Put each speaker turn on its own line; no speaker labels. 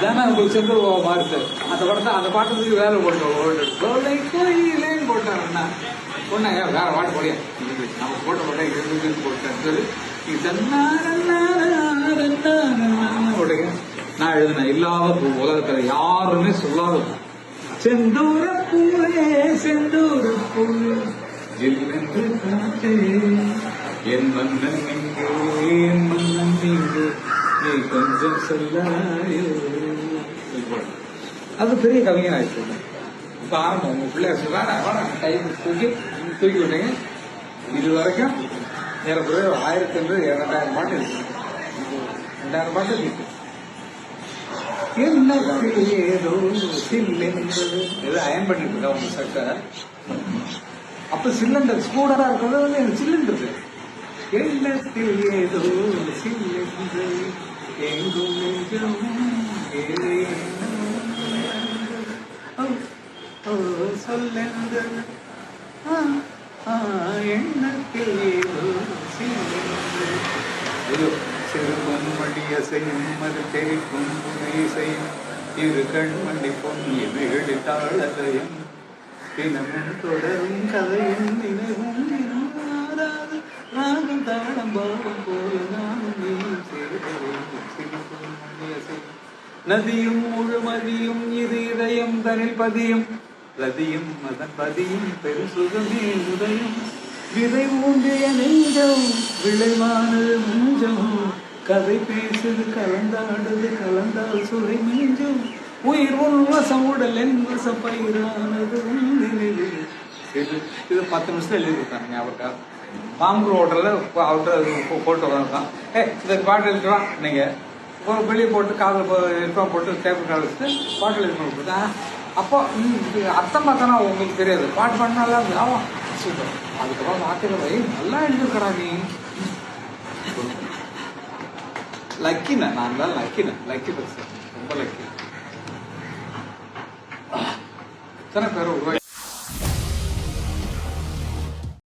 அதானே உங்களுக்கு செந்தூர் மாறுது. அந்த படத்தை அந்த பாட்டுக்கு வேலை போட்டேன் போட்டாருன்னா பொண்ணு வேற பாட்டு போடியா நம்ம போட்ட போட்டேன் போட்டேன்னு சொல்லி போட்டுங்க. நான் எழுதினேன் இல்லாத உலகத்துல யாருமே சொல்லாத செந்தூர பூவே செந்தூர பூவே ஜில்லென்று காற்றே என் மன்னன் எங்கே என் மன்னன் எங்கே நீ கொஞ்சம் சொல்லாயோ. அது பெரிய கவிஞர் ஆயிடுச்சு. இப்ப ஆரம்பம் உங்க பிள்ளைய சொல்றாங்க டைம் தூக்கி விட்டீங்க. இது வரைக்கும் ஏறக்குறைய 1500-2000 பாட்டு இருக்கு. 2000 பாட்டு இருக்கு. என்ன ஏதோ சில்லென்றது ஏதோ அயன் பண்ணிட்டு இருக்கா உங்க சட்டை. அப்ப சிலிண்டர் ஸ்கூடரா இருக்கிறது வந்து எனக்கு சிலிண்டர். எண்ணத்தில் ஏதோ சில்லென்று எங்கும் நெஞ்சம் சொல்லென்றது எண்ணத்தில் ஏதோ சில்லென்று சிறுவன் மடிய செய்யும் மறு தெரிக்கும் செய்யும் இரு கண்மணி பொங்கி வெகுளித்தாளதையும் தினமும் தொடரும் கதையும் நினைவும் நினைவாராது ராகம் தாளம் பாவம் போல நானும் நீயும் சிறுவன் மடிய செய்யும் நதியும் முழுமதியும் இது இதயம் தனில் பதியும் ரதியும் மதன் பதியும் பெரு சுகமே உதயம் விதை ஊண்டிய நெஞ்சம் விளைவானது முஞ்சம் கதை பேசுது கலந்தாடுது கலந்தால் சுவை மீஞ்சும் உயிர் உன்வசம் உடல் என் வசம் பயிரானது நினைவு. இது 10 நிமிஷம் எழுதி கொடுத்தாங்க. ஞாபகம் பாம்பூர் ஹோட்டல்ல அவர்கிட்ட போட்டு வந்தான். இந்த பாட்டு எழுதிட்டு நீங்க வெளியே போட்டு காதில் ஹெட்ஃபோன் போட்டு டேபிள் கால் வச்சுட்டு பாட்டு எழுதி கொடுத்தா அப்போ அர்த்தம் பார்த்தானா உங்களுக்கு தெரியாது. பாட்டு பண்ணாலும் இருந்து ஆமாம் சூப்பர். அதுக்கப்புறம் வார்த்தைகள் நல்லா எழுதிருக்கடா நீ. லக்கின நான் தான் லக்கி பர்சன். ரொம்ப லக்கி. எத்தனை பேர் உருவாக்கி